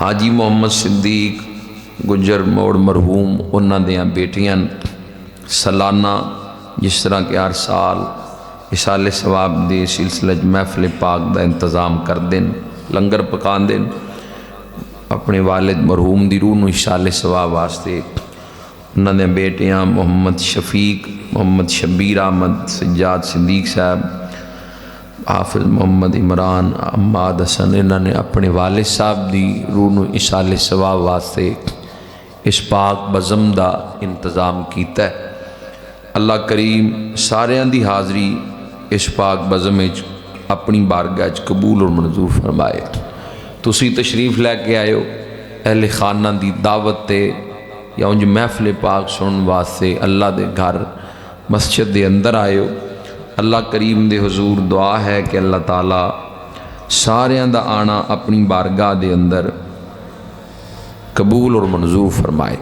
حاجی محمد صدیق گجر موڑ مرحوم انہاں دیاں بیٹیاں سالانہ جس طرح کہ ہر سال اصال ثواب دے سلسلہ محفل پاک دا انتظام کر دیں، لنگر پکان دیں، اپنے والد مرحوم دی روح نو اصال ثواب واسطے انہاں دیاں بیٹیاں محمد شفیق، محمد شبیر احمد، سجاد صدیق صاحب، حافظ محمد عمران، عماد حسن، انہوں نے اپنے والد صاحب دی روح نو اصال ثواب واسطے اس پاک بزم دا انتظام کیتا ہے۔ اللہ کریم سارے دی حاضری اس پاک بزم اپنی بارگاہ قبول اور منظور فرمائے۔ تسی تشریف لے کے آئے ہو اہل خانہ دی دعوت تے یا انج محفل پاک سنن واسطے اللہ دے گھر مسجد دے اندر آئے ہو، اللہ کریم دے حضور دعا ہے کہ اللہ تعالیٰ سارے دا آنا اپنی بارگاہ دے اندر قبول اور منظور فرمائے۔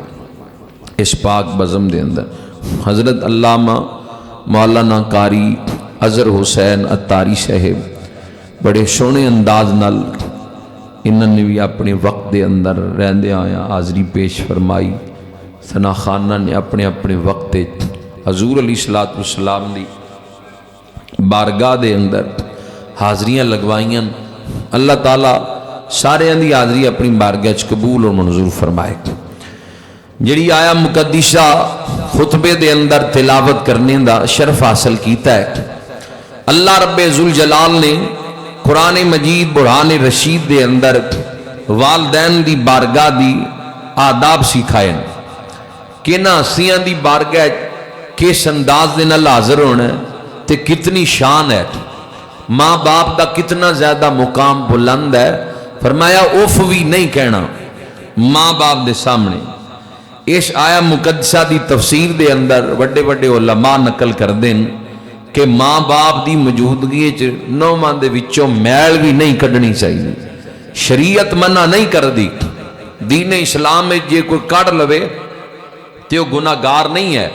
اس پاک بزم دے اندر حضرت علامہ مولانا قاری اظہر حسین اتاری صاحب بڑے سونے انداز نال انہوں نے بھی اپنے وقت دے اندر رہندے آیا حاضری پیش فرمائی۔ ثنا خانہ نے اپنے اپنے وقت حضور علیہ السلام دی بارگاہ دے اندر حاضریاں لگوائیاں۔ اللہ تعالیٰ سارے دی حاضری اپنی بارگاہ قبول اور منظور فرمائے۔ جڑی آیا مقدسہ خطبے دے اندر تلاوت کرنے دا شرف حاصل کیتا ہے، اللہ رب ذوالجلال نے قرآن مجید برہان رشید دے اندر والدین دی بارگاہ دی آداب سکھائے کہ نہ ہستیاں دی بارگاہ کس انداز دے نال حاضر ہونا ہے تے کتنی شان ہے، ماں باپ دا کتنا زیادہ مقام بلند ہے۔ فرمایا اوف بھی نہیں کہنا ماں باپ دے سامنے۔ اس آیا مقدسہ دی تفسیر دے اندر بڑے بڑے علماء نقل کر دیں کہ ماں باپ دی موجودگی نو ماں دے وچوں میل بھی نہیں کڈنی چاہیے۔ شریعت منع نہیں کر دی، دین اسلام میں جے کوئی کڈ لوے تے وہ گناہ گار نہیں ہے،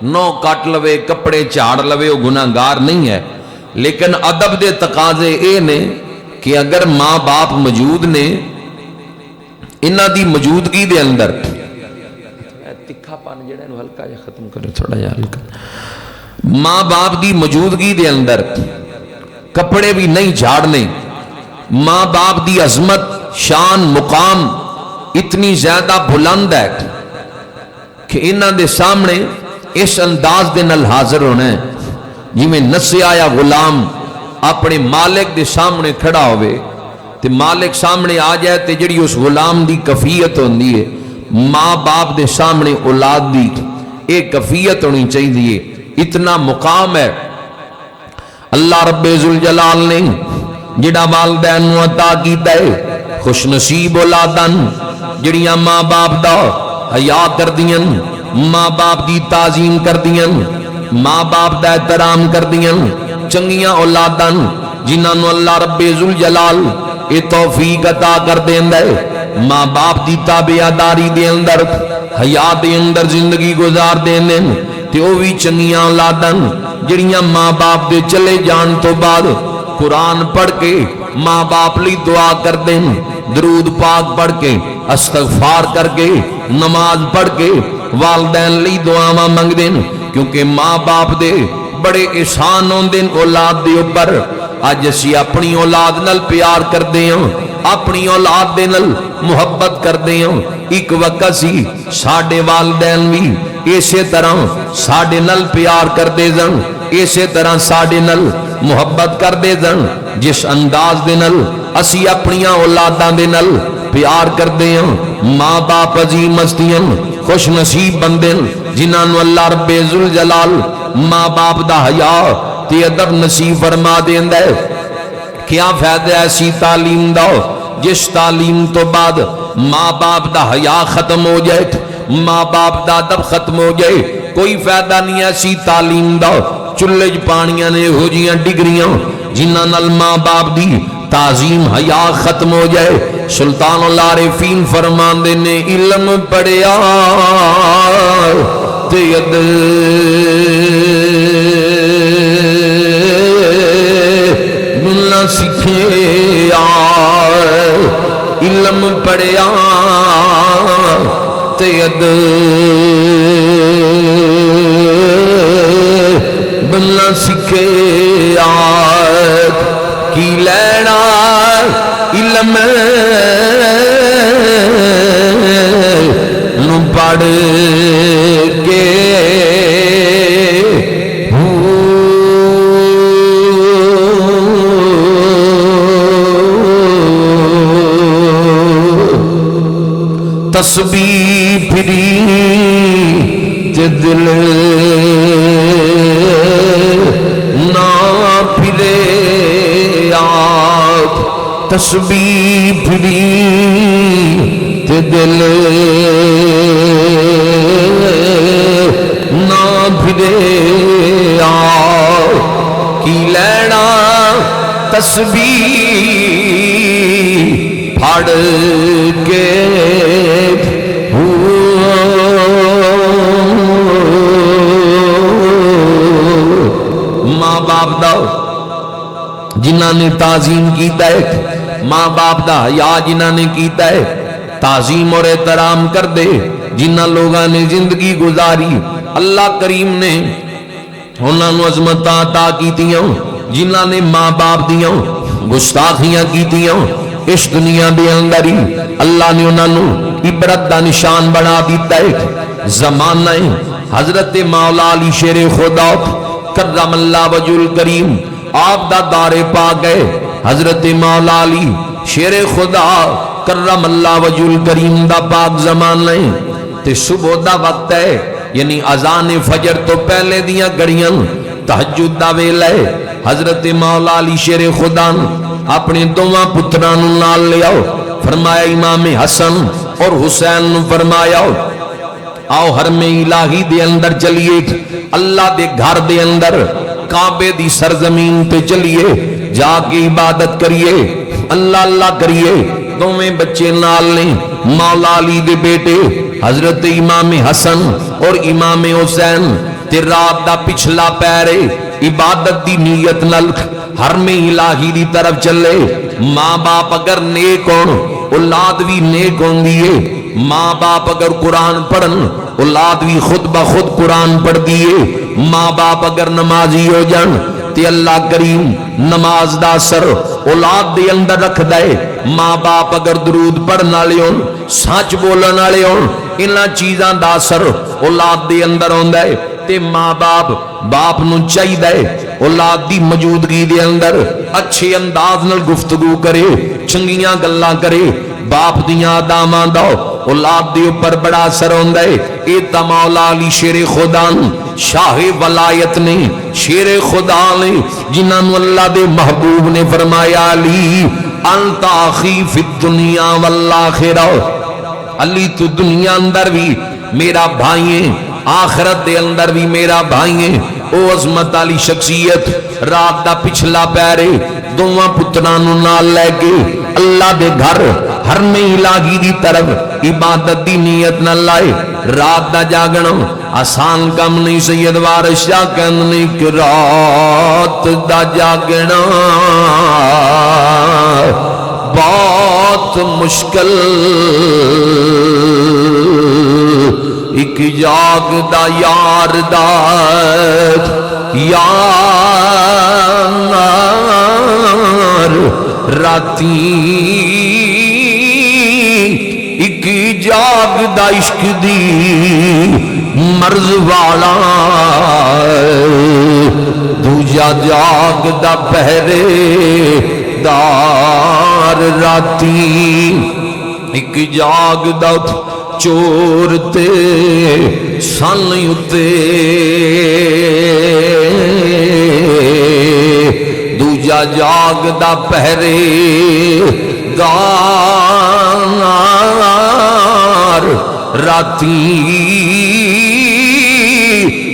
نو کٹ لوے کپڑے جھاڑ لوے وہ گناہ گار نہیں ہے، لیکن ادب دے تقاضے اے نے کہ اگر ماں باپ موجود نے انہاں دی موجودگی دے اندر تکھا پان جڑا نو ہلکا جا ختم کرے تھوڑا جا ہلکا، ماں باپ دی موجودگی دے اندر کپڑے بھی نہیں جھاڑنے، ماں باپ دی عظمت شان مقام اتنی زیادہ بلند ہے کہ انہاں دے سامنے اس انداز دے نال حاضر ہونا ہے جی میں نسے آیا غلام اپنے مالک دے سامنے کھڑا ہوئے تے مالک سامنے آ جائے تے جڑی اس غلام دی کفیت ہوندی ہے ماں باپ دے سامنے اولاد دی ایک کفیت ہونی چاہیے، اتنا مقام ہے۔ اللہ رب ذوالجلال نے جڑا والدین نو عطا کیتا ہے خوش نصیب اولاداں جڑیاں ماں باپ دا حیا کردیاں، ماں باپ دی تعظیم کردیاں، ماں باپ دا احترام کردیاں، چنگیاں اولاداں جنہاں نو اللہ رب ذوالجلال اے توفیق عطا کر دیندا ہے ماں باپ دی تابعداری دے اندر حیا دے اندر زندگی گزار دیندے تے او وی چنگیاں اولاداں جڑیاں ماں باپ دے چلے جان تو بعد قرآن پڑھ کے ماں باپ لی دعا کر دیں، درود پاک پڑھ کے استغفار کر کے نماز پڑھ کے والدین لی دعاواں منگ دیں، کیونکہ ماں باپ دے بڑے احسان ہوندے اولاد دے اوپر۔ اج اسی اپنی اولاد نال پیار کردے ہاں، اپنی اولاد دے نال محبت کردے ہاں، ایک وقت سی ساڈے والدین بھی اسی طرح ساڈے نال پیار کردے سن، اسی طرح ساڈے نال محبت کردے سن، جس انداز دے نال اسی اپنی اولاداں دے نال پیار کردے ہاں۔ ماں باپ عظیم ہستیاں خوش نصیب بندے جنہاں نو اللہ رب ذوالجلال ماں باپ دا حیا تے ادب نصیب فرما دیندا ہے۔ کیا فائدہ ایسی تعلیم دا جس تعلیم تو بعد ماں باپ دا حیا ختم ہو جائے، ماں باپ دا ادب ختم ہو جائے، کوئی فائدہ نہیں ایسی تعلیم دا۔ چلے پانیاں نے ہو جیاں ڈگریاں جنہاں نال ماں باپ دی تعظیم حیا ختم ہو جائے۔ سلطان العارفین فرماندے نے علم پڑھیا تے ادب نہ سکھیا، علم پڑھیا تے بننا سکھے کی لینا علم نو پڑھ کے تسبیح پھری تے دل نہ پھرے آت تسبیح پھری تے دل نہ پھرے آت کی لینا تسبیح پھڑ کے ماں باپ دا جنہاں نے تعظیم کیتا ہے ماں باپ دا حیا جنہاں نے کیتا ہے تعظیم اور احترام کر دے جنہاں لوگاں نے زندگی گزاری اللہ کریم نے انہاں نو عظمتاں عطا کیتیاں جنہاں نے ماں باپ دیاں گستاخیاں کیتیاں اس دنیا دے اندر ہی اللہ نے انہاں نو عبرت دا نشان بنا دیتا ہے زمانہ حضرت مولا علی شیر خدا کرم اللہ وجہ الکریم آپ دا دار پا گئے حضرت مولا علی شیر خدا کرم اللہ وجہ الکریم دا پاک زمانہ تے صبح دا وقت ہے یعنی اذان فجر تو پہلے دیاں گھڑیاں تہجد دا ویلا ہے حضرت مولا علی شیر خدا اپنے دوواں پتران نال لے آؤ فرمایا امام حسن اور حسین فرمایا آؤ حرم الہی دے اندر چلیے اللہ دے گھر دے اندر کعبے دی سرزمین تے چلیے جا کے عبادت کریے اللہ اللہ کریے دوویں بچے نال نے مولا علی دے بیٹے حضرت امام حسن اور امام حسین تے رات دا پچھلا پیرے عبادت دی نیت نال حرم الہی دی طرف چلے ماں باپ اگر نیک ہون اولاد بھی نیک ہوں دیئے ماں باپ اگر قرآن پڑھن اولاد بھی خود بخود قرآن پڑھ دیئے ماں باپ اگر نمازی ہو جان تے اللہ کریم نماز دا اثر اولاد دے اندر رکھ دے ماں باپ اگر درود پڑھنا لے ہون سچ بولنا لے ہون انہاں چیزاں دا اثر اولاد دے اندر ہوندا ہے تے ماں باپ نو چاہی دے اولاد دی موجودگی دے اندر اچھے انداز نال گفتگو کرے چنگیاں گلاں کرے باپ دیاں اداماں دا اولاد دے اوپر بڑا اثر ہوندا ہے اے تا مولا علی شیر خدا شاہ ولایت نے شیر خدا نے جنہاں نو اللہ دے محبوب نے فرمایا علی انت اخی فی الدنیا والآخرہ علی تو دنیا اندر بھی میرا بھائی ہے آخرت دے اندر بھی میرا بھائی ہے او عظمت علی شخصیت رات دا پچھلا پیرے دوواں پترانوں نال لے کے اللہ دے گھر حرم الہی دی طرف عبادت دی نیت نہ لائے رات دا جاگنا آسان کم نہیں سید وارث شاہ کہنے کہ رات دا جاگنا بہت مشکل ایک جاگ دا یار دا یار راتی ایک جاگ دا عشق دی مرض والا دوجا جاگ دا پہرے دار راتی ایک جاگ دا چور تے سن اتے دوجا جاگ دا پہرے دار راتی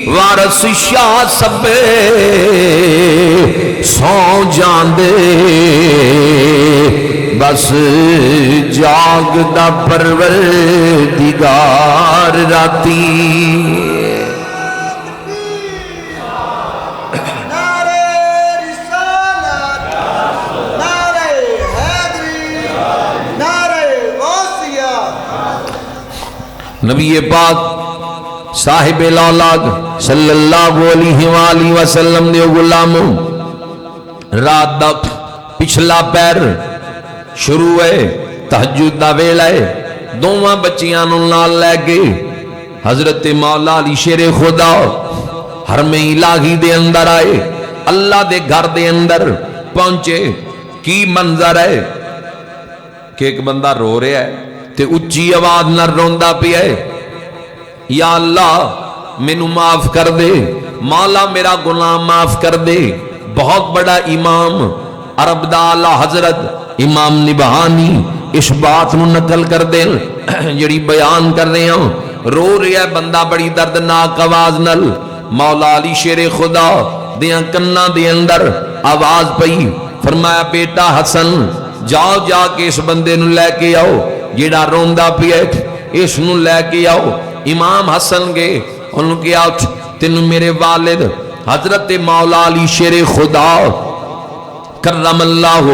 وارث شاہ سبے سو جاندے بس جاگ دا پروردگار راتی نعرہ رسالت نعرہ حیدری نعرہ غوث نبی پاک صاحب الاولاد صلی اللہ علیہ وآلہ وسلم دے غلاموں رات دا پچھلا پیر شروع ہے تہجد دا ویلا ہے دوواں بچیاں نوں نال لے کے حضرت مولا علی شیر خدا حرم الہی دے اندر آئے اللہ دے گھر دے اندر پہنچے کی منظر ہے کہ ایک بندہ رو رہا ہے تے اچھی آواز نہ روندا پیا ہے یا اللہ مینوں معاف کر دے مولا میرا گناہ معاف کر دے بہت بڑا امام عرب دا اعلی حضرت امام نبہانی اس بات نو نقل کر دے جڑی بیان کر رہے ہوں رو رہا ہے بندہ بڑی دردناک آواز نل مولا علی شیر خدا دیاں کناں دے اندر آواز پئی فرمایا بیٹا حسن جاؤ جا کے اس بندے نو لے کے آؤ جیڑا روندا پیا اس نو لے کے آؤ امام حسن گئے انہوں کیا تینوں میرے والد حضرت مولا علی شیر خدا کرم اللہ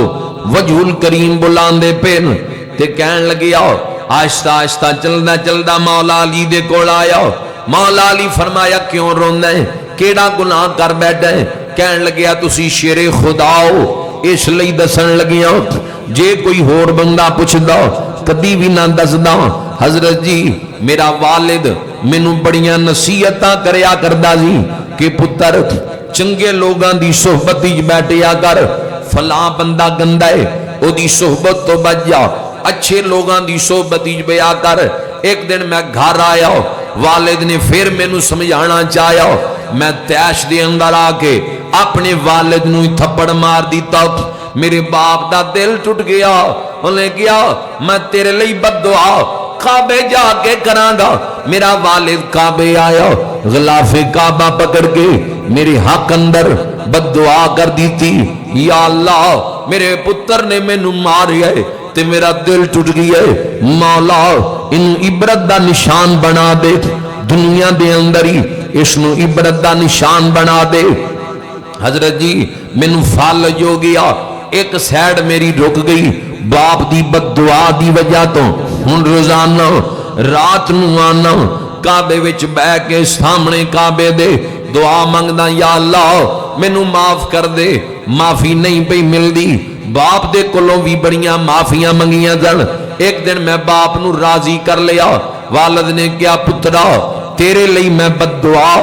وجہ الکریم بلاندے پین تے کہن لگی آؤ آہستہ آہستہ چلدا چلدا مولا علی دے کول آیا مولا علی فرمایا کیوں روندا ہے کیڑا گناہ کر بیٹھا ہے کہن لگیا تسی شیر خدا ہو اس لئی دسن لگیا جے کوئی ہور بندہ پوچھدا کدی بھی نہ دسدا حضرت جی میرا والد مینوں بڑیاں نصیحتاں کریا کردا سی کہ پتر چنگے لوگاں دی صحبت وچ بیٹھیا کر فلاں بندہ گندا ہے او دی صحبت تو بچ جا اچھے لوگاں دی صحبت وچ بیا کر ایک دن میں گھر آیا والد نے پھر مینوں سمجھانا چاہیا میں تیش دے اندر آ کے اپنے والد نو تھپڑ مار دیتا میرے باپ دا دل ٹوٹ گیا انہیں کیا میں تیرے لئی بد دعا کعبے جا کے کران گا میرا والد کعبے آیا غلاف کعبہ پکڑ کے میرے حق اندر بد دعا کر دی تھی یا اللہ میرے پتر نے مینوں ماریا ہے تے میرا دل ٹوٹ گیا ہے مولا ان عبرت دا نشان بنا دے دنیا دے اندر ہی اس نو عبرت دا نشان بنا دے حضرت جی مینوں فالج ہو گیا ایک سیڈ میری رک گئی باپ دی بد دعا دی وجہ تو ہن روزانہ رات نو آنا کعبے وچ بہ کے سامنے کعبے دے دعا منگدا یا اللہ مینوں معاف کر دے معافی نہیں پئی ملدی باپ دے کولوں بھی بڑیاں معافیاں منگیاں سن ایک دن میں باپ نو راضی کر لیا والد نے کیا پترا تیرے لئی میں بد دعا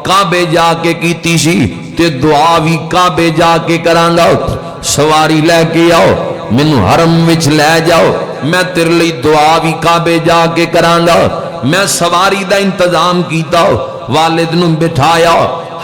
کعبے جا کے کیتی سی تے دعا بھی کعبے جا کے کراں گا سواری لے کے آؤ مینوں حرم وچ لے جاؤ میں تیرے لئی دعا بھی کعبے جا کے کراں گا میں سواری دا انتظام کیتا والد نو بٹھایا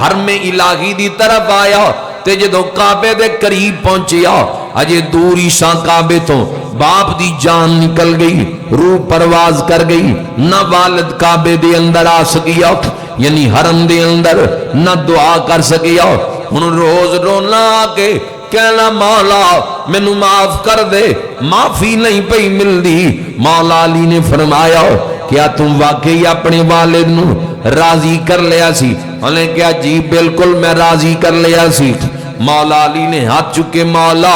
حرم الہی دی طرف آیا تے جدوں کعبے دے قریب پہنچیا اجے دور ہی سا کعبے تو باپ دی جان نکل گئی روح پرواز کر گئی نہ والد کعبے دے اندر آ سکیا یعنی حرم دے اندر نہ دعا کر سکیا ہن روز رونا آ کے کہنا مولا مینوں معاف کر دے معافی نہیں پئی ملدی مولا علی نے فرمایا کیا تم واقعی اپنے والد نو راضی کر لیا سی انہیں کیا جی بالکل میں راضی کر لیا سی مولا علی نے ہاتھ چکے مولا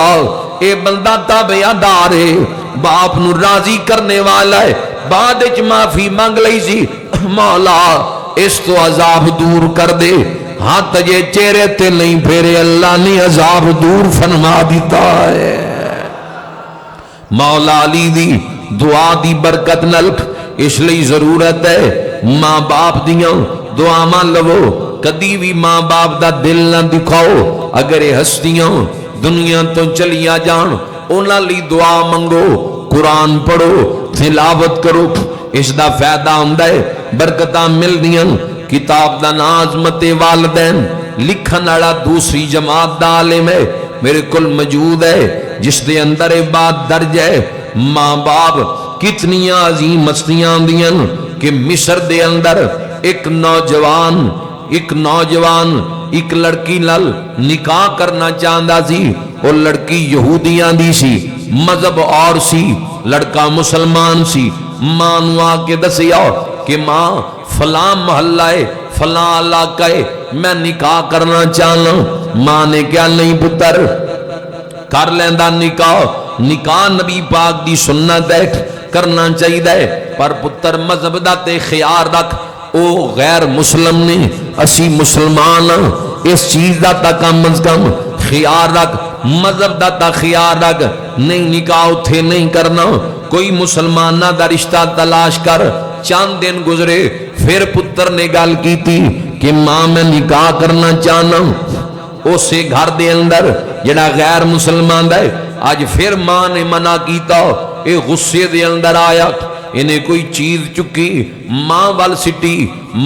اے بندہ تابعدار ہے باپ نو راضی کرنے والا ہے بعد وچ معافی مانگ لئی سی مولا اس تو عذاب دور کر دے ہاتھ یہ چہرے تے نہیں پھیرے اللہ نے عذاب دور فرما دیتا ہے مولا علی دی دعا دی برکت نل اس لئی ضرورت ہے ماں باپ دیاں دعاواں لو کدی بھی ماں باپ دا دل نہ دکھاؤ اگر یہ ہستیاں دنیا تو چلیا جان انہاں لئی دعا منگو قرآن پڑھو تلاوت کرو اس دا فائدہ ہوندا ہے برکتاں ملدیاں کتاب دا عظمت والدین لکھن والا دوسری جماعت دا عالم ہے میرے کل موجود ہے جس دے اندر یہ بات درج ہے ماں باپ کتنی عظیم ہستیاں ہوندیاں کہ مصر دے اندر ایک نوجوان ایک لڑکی نال نکاح کرنا چاہندا سی وہ لڑکی یہودیاں دی سی مذہب اور سی لڑکا مسلمان سی ماں نو آ کے دسیا کہ ماں فلاں محلہ ہے فلاں علاقہ ہے میں نکاح کرنا چاہنا ماں نے کیا نہیں پتر کر لیندا نکاح نبی پاک دی سنت ہے کرنا چاہیے پر پتر مذہب دا تے خیال رکھ، او غیر مسلم نے، اسی مسلمان اس چیز دا تا کم از کم خیال رکھ، مذہب دا تا خیال رکھ، نہیں نکاح اتھے نہیں کرنا، کوئی مسلمانہ دا رشتہ تلاش کر۔ چند دن گزرے، پھر پتر نے گل کی تھی کہ ماں میں نکاح کرنا چاہنا، اسے گھر دے اندر جڑا غیر مسلمان دے، آج پھر ماں نے منع کیتا، اے غصے دے اندر آیا، انہیں کوئی چیز چکی، ماں وال سٹی،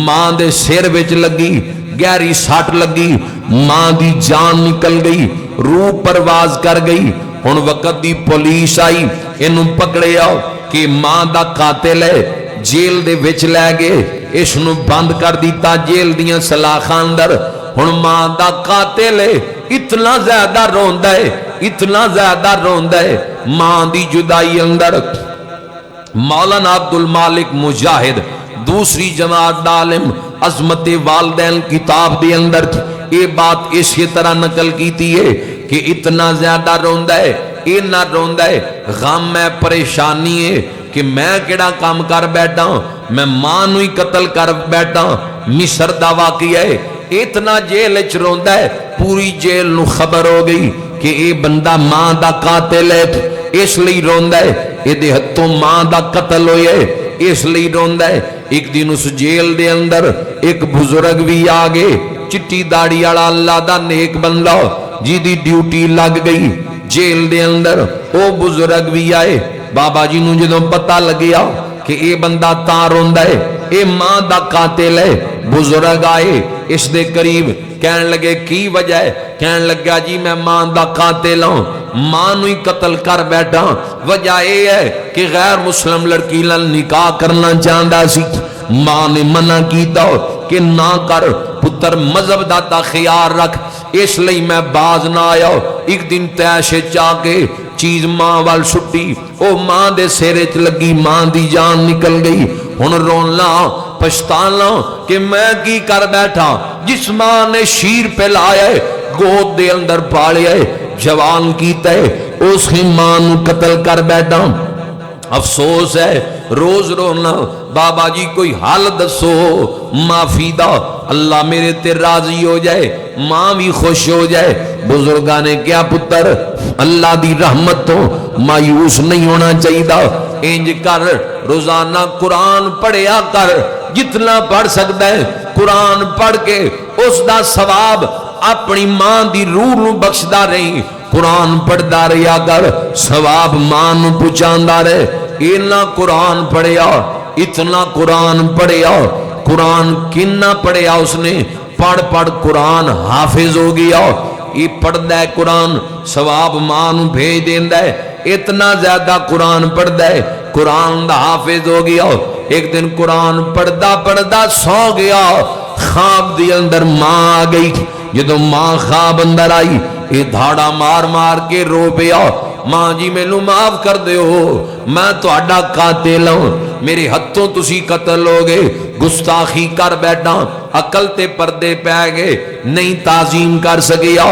ماں دے سر وچ لگی، گہری سٹ لگی، ماں دی جان نکل گئی، روح پرواز کر گئی۔ ہن وقت دی پولیس آئی، انہوں پکڑے آؤ کہ ماں دا قاتل ہے، جیل دے وچ لے گئے، اس نو بند کر دیتا جیل دیاں سلاخاں اندر۔ ہن ماں دا قاتل ہے، اتنا زیادہ روندہ ہے، اتنا زیادہ روندہ ہے، ماں دی جدائی اندر۔ مولانا عبد المالک مجاہد دوسری جماعت عالم عظمت والدین کتاب دے اندر یہ بات اسی طرح نقل کیتی ہے کہ اتنا زیادہ روندہ ہے، اتنا روندہ ہے، غم ہے، پریشانی ہے کہ میں کیڑا کام کر بیٹھا، میں ماں نو ہی قتل کر بیٹھا۔ مصر دا واقعہ ہے، اتنا جیل اچ روندہ ہے، پوری جیل نو خبر ہو گئی کہ اے بندہ ماں دا قاتل ہے، اس لئی روندہ ہے، اے دے ہتھوں ماں دا قتل ہوئے، اس لئی روندہ ہے۔ ایک دن اس جیل دے اندر ایک بزرگ بھی آگے، چٹی داڑی والا اللہ دا نیک بندہ جی دی ڈیوٹی لگ گئی جیل دے اندر، او بزرگ بھی آئے۔ بابا جی نو جدوں پتہ لگیا کہ اے بندہ تاں روندہ ہے، اے ماں دا قاتل ہے، بزرگ آئے اس دے قریب، کہنے لگے کی وجہ ہے؟ کہنے لگا جی میں ماں دا قاتل ہوں، ماں نو ہی قتل کر بیٹھا، وجہ اے ہے کہ غیر مسلم لڑکی نال نکاح کرنا چاہندا سی، ماں نے منع کیتا کہ نہ کر پتر، مذہب دا تا خیال رکھ، اس لئی میں باز نہ آیا۔ ایک دن تیشے چاہ کے چیز ماں وال چھٹی، او ماں دے سیرے چ لگی، ماں دی جان نکل گئی۔ ہن رونا پچھتانا کہ میں کی کر بیٹھا، جس ماں نے شیر پہ لایا ہے، گود دے اندر پالیا ہے، جوان کیتا ہے، اس کی ماں نو قتل کر بیٹھا۔ افسوس ہے، روز رونا، بابا جی کوئی حال دسو معافی دا، اللہ میرے تے راضی ہو جائے، ماں بھی خوش ہو جائے۔ بزرگاں نے کیا پتر اللہ دی رحمت تو مایوس نہیں ہونا چاہیے، انج کر روزانہ قرآن پڑھیا کر، جتنا پڑھ سکتا ہے قرآن پڑھ کے اس دا ثواب اپنی ماں دی روح نو بخشدا رہی، قرآن پڑھدا رہیا کر، ثواب ماں نو پہنچاندا رہے۔ اتنا قرآن پڑھیا، اتنا قرآن پڑھیا، قرآن کنا پڑھیا اس نے، پڑھ پڑھ قرآن حافظ ہو گیا، یہ پڑھدا ہے قرآن، ثواب ماں نو بھیج دیندا ہے، اتنا زیادہ قرآن پڑھدا ہے، قرآن دا حافظ ہو گیا۔ ایک دن قرآن پڑھدا پڑھدا سو گیا، خواب دی اندر ماں آ گئی، جدو ماں خواب اندر آئی، یہ دھاڑا مار مار کے رو پیا، ماں جی مینوں معاف کر دیو، میں تہاڈا قاتل ہوں، میرے ہتھوں تسی قتل ہو گئے، گستاخی کر بیٹھا، عقل تے پردے پہ گئے، نہیں تعظیم کر سکیا،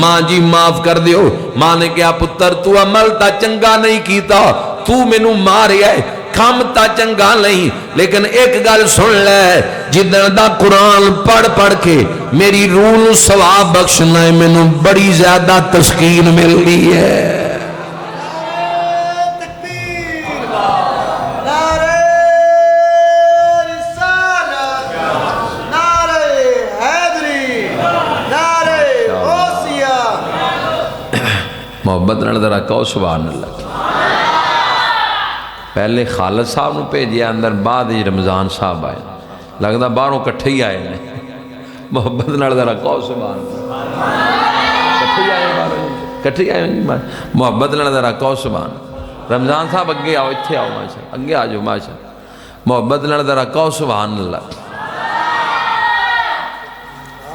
ماں جی معاف کر دیو۔ ماں نے کہا پتر تو عمل تا چنگا نہیں کیتا، تو مینوں ماریا ہے، کم تا چنگا نہیں، لیکن ایک گل سن لے، جدن دا قرآن پڑھ پڑھ کے میری روح نو ثواب بخشنا ہے، مینوں بڑی زیادہ تسکین مل رہی ہے۔ محبت نال ذرا کہو سبحان اللہ۔ پہلے خالد صاحب نو بھیجیا اندر، بعد رمضان صاحب آئے، لگتا باہروں کٹھے ہی آئے نے، محبت نال ذرا کہو سبحان اللہ، کٹھے آئے باہروں، کٹھے آئے محبت نال ذرا کہو سبحان اللہ۔ رمضان صاحب اگے آؤ، اتھے آؤ ماشاء، اگے آ جاؤ ماشاء، محبت نال ذرا کہو سبحان اللہ۔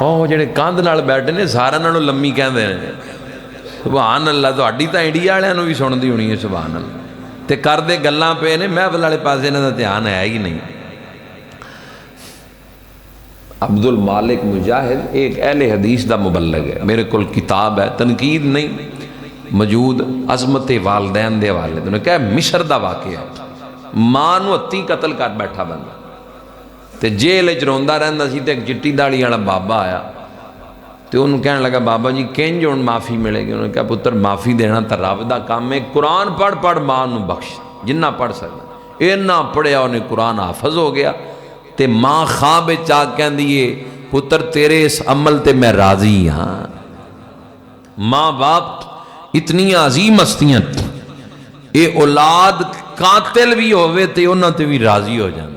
او جڑے کاندھ نال بیٹھے نے سارے نالوں لممی کہندے نے سبحان اللہ، تو اڈی تو انڈیا والوں نے بھی سنتی ہونی ہے سبحان اللہ، تے کردے گلاں پے نے، محفل والے پاسے انہاں دا دھیان ہے ہی نہیں۔ عبد المالک مجاہد ایک اہل حدیث دا مبلغ ہے، میرے کول کتاب ہے، تنقید نہیں موجود، عظمت والدین دے حوالے تو نے کہا مصر دا واقعہ ہے، ਮਾਂ ਨੂੰ ਹੱਥੀਂ ਕਤਲ ਕਰ ਬੈਠਾ ਬੰਦਾ। ਤੇ ਜੇਲ੍ਹ 'ਚ ਰੋਂਦਾ ਰਹਿੰਦਾ ਸੀ ਤੇ ਇੱਕ ਚਿੱਟੀ ਦਾੜੀ ਵਾਲਾ ਬਾਬਾ ਆਇਆ ਤੇ ਉਹਨੂੰ ਕਹਿਣ ਲੱਗਾ, ਬਾਬਾ ਜੀ ਕਿੰਝ ਹੁਣ ਮਾਫੀ ਮਿਲੇਗੀ? ਉਹਨੇ ਕਿਹਾ, ਪੁੱਤਰ ਮਾਫੀ ਦੇਣਾ ਤਾਂ ਰੱਬ ਦਾ ਕੰਮ ਹੈ, ਕੁਰਾਨ ਪੜ੍ਹ ਪੜ੍ਹ ਮਾਂ ਨੂੰ ਬਖਸ਼, ਜਿੰਨਾ ਪੜ੍ਹ ਸਕਦਾ। ਇੰਨਾ ਪੜ੍ਹਿਆ ਉਹਨੇ, ਕੁਰਾਨ ਹਾਫਜ਼ ਹੋ ਗਿਆ। ਤੇ ਮਾਂ ਖਾਬ ਵਿੱਚ ਆ ਕਹਿੰਦੀ ਏ, ਪੁੱਤਰ ਤੇਰੇ ਇਸ ਅਮਲ ਤੇ ਮੈਂ ਰਾਜ਼ੀ ਹਾਂ। ਮਾਂ ਬਾਪ ਇਤਨੀਆਂ ਅਜ਼ੀਮ ਹਸਤੀਆਂ, ਇਹ ਔਲਾਦ ਕਾਤਿਲ ਵੀ ਹੋਵੇ ਤੇ ਉਹਨਾਂ ਤੇ ਵੀ ਰਾਜ਼ੀ ਹੋ ਜਾਂਦੀ ਹੈ।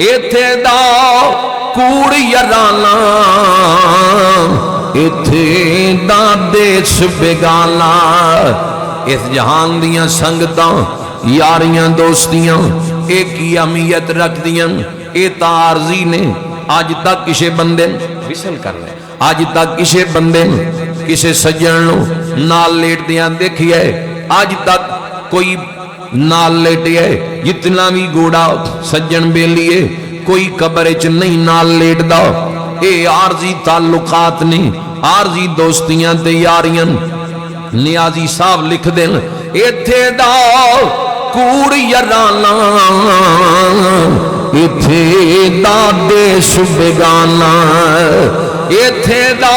ایتھے دا کوڑ یارانا ایتھے دا دیس بیگانا اس جہان دیاں سنگتاں یاریاں دوستیاں ایک ہی اہمیت رکھ دیاں اے تارزی نے آج تک کسے بندے وصل کر لے آج تک کسے بندے کسے سجن نال لیٹ دیاں دیکھئے آج تک کوئی نال لیٹے ہے جتنا بھی گوڑا سجن بے لیے کوئی قبرچ نہیں نال لیٹ دا اے عارضی تعلقات نے عارضی دوستیاں تے یاریاں نیازی صاحب لکھ دیں ایتھے دا کوڑ یارانا ایتھے دا دیس بیگانا ایتھے دا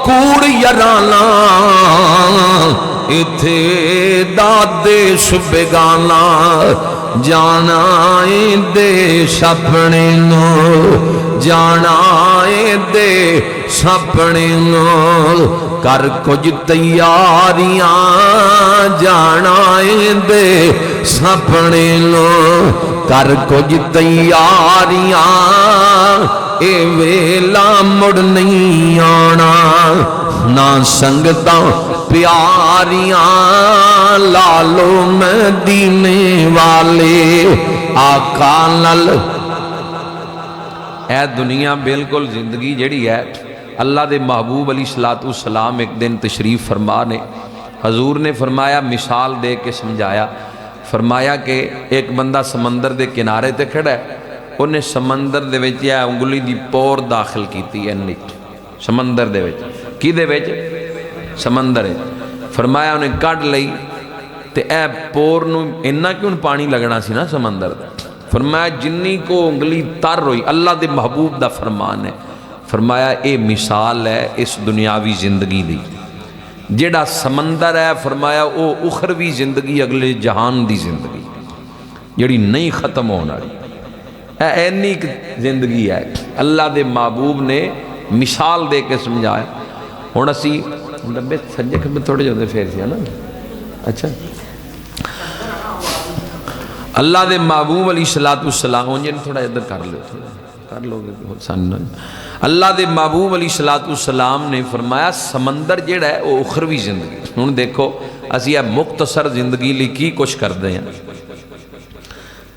کوڑ یارانا ایتھے دا دیس بیگانا جانا اے دیس اپنے نو جانا اے دیس اپنے نو کر کچھ تیاریاں جانا اے دیس اپنے نو کر کچھ تیاریاں اے ویلا مڑ نہیں آنا نہ سنگتاں پیاریاں لالو مدینے والے آقا نل اے دنیا بالکل زندگی جڑی ہے اللہ دے محبوب علیہ السلام ایک دن تشریف فرما نے حضور نے فرمایا مثال دے کے سمجھایا فرمایا کہ ایک بندہ سمندر دے کنارے تے کھڑا ہے انہیں سمندر دے وچ یا انگلی دی پور داخل کیتی ہے سمندر دے وچ کی دے وچ سمندر ہے فرمایا انہیں کڈ لئی تے اے پور نو انہا کیوں پانی لگنا سی نا سمندر دا فرمایا جنی کو انگلی تر ہوئی اللہ دے محبوب دا فرمان ہے فرمایا اے مثال ہے اس دنیاوی زندگی دی جیڑا سمندر ہے فرمایا او اخروی زندگی اگلے جہان دی زندگی جیڑی نہیں ختم ہونا اینی زندگی ہے اللہ دے محبوب نے مثال دے کے سمجھایا ہوں اسی ڈبے سجے کھبے تھوڑے جاتے پھیر سی ہے نا اچھا اللہ دے محبوب علیہ السلام جن تھوڑا ادھر کر لو گے اللہ دے محبوب علیہ السلام نے فرمایا سمندر جیڑا ہے وہ اخروی زندگی ہوں دیکھو اسی مختصر زندگی لی کی کچھ کرتے ہیں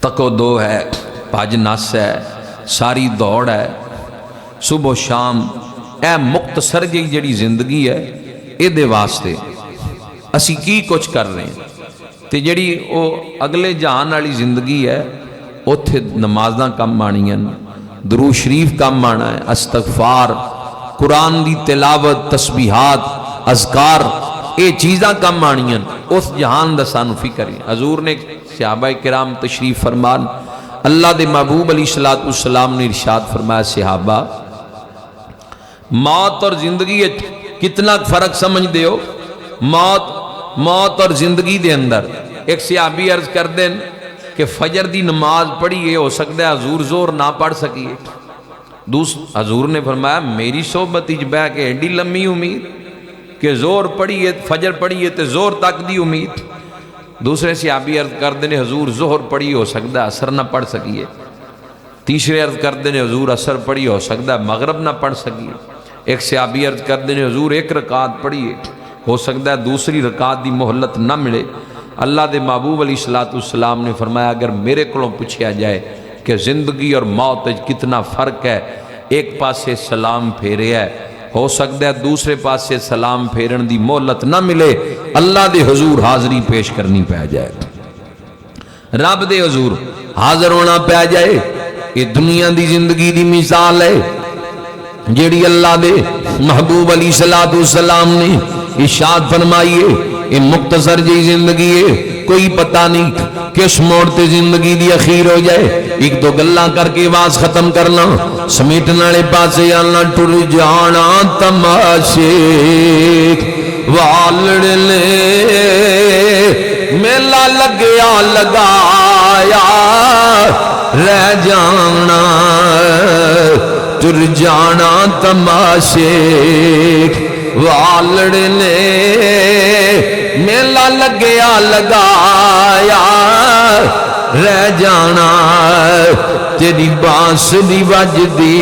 تکو دو ہے پاج نس ہے ساری دوڑ ہے صبح و شام اے مختصر جیڑی زندگی ہے اے دے واسطے اسی کی کچھ کر رہے ہیں تے جیڑی او اگلے جہان والی زندگی ہے اوتھے نمازاں کم آنی ہیں درود شریف کم آنا ہے استغفار قرآن دی تلاوت تسبیحات اذکار اے چیزاں کم آنی ہیں اس جہان دا سانو فکر ہے حضور نے صحابہ کرام تشریف فرمان اللہ دے محبوب علیہ السلام نے ارشاد فرمایا صحابہ موت اور زندگی کتنا فرق سمجھ دے ہو موت اور زندگی دے اندر ایک صحابی عرض کر دیں کہ فجر دی نماز پڑھیے ہو سکتا ہے حضور زور نہ پڑھ سکیے حضور نے فرمایا میری صحبت اجبہ کہ ایڈی لمبی امید کہ زور پڑھیے فجر پڑھیے تے زور تک دی امید دوسرے صحابی عرض کر دیں حضور ظہر پڑھی ہو سکتا ہے عصر نہ پڑھ سکیے تیسرے عرض کر دیں حضور عصر پڑھی ہو سکتا ہے مغرب نہ پڑھ سکیے ایک صحابی عرض کر دیں حضور ایک رکعت پڑھیے ہو سکتا ہے دوسری رکعت دی مہلت نہ ملے اللہ دے محبوب علیہ السلام نے فرمایا اگر میرے کولوں پوچھا جائے کہ زندگی اور موت کتنا فرق ہے ایک پاسے سلام پھیرے ہے ہو سکتا ہے دوسرے پاسے سلام پھیرن دی مہلت نہ ملے اللہ دے حضور حاضری پیش کرنی پہ جائے رب دے حضور حاضر ہونا پہ جائے یہ دنیا دی زندگی دی مثال ہے جیڑی اللہ دے محبوب علیہ السلام نے ارشاد فرمائیے یہ مختصر جی زندگی ہے کوئی پتہ نہیں کس موڑ تے زندگی دی اخیر ہو جائے ایک دو گلاں کر کے آواز ختم کرنا سمیٹنے والے پاسے آنا ٹر جانا تماشے والڑنے میلا لگیا لگایا رہ جانا ٹر جانا تماشے والڑنے میلا لگیا لگایا رہ جانا تیری بانسری وجدی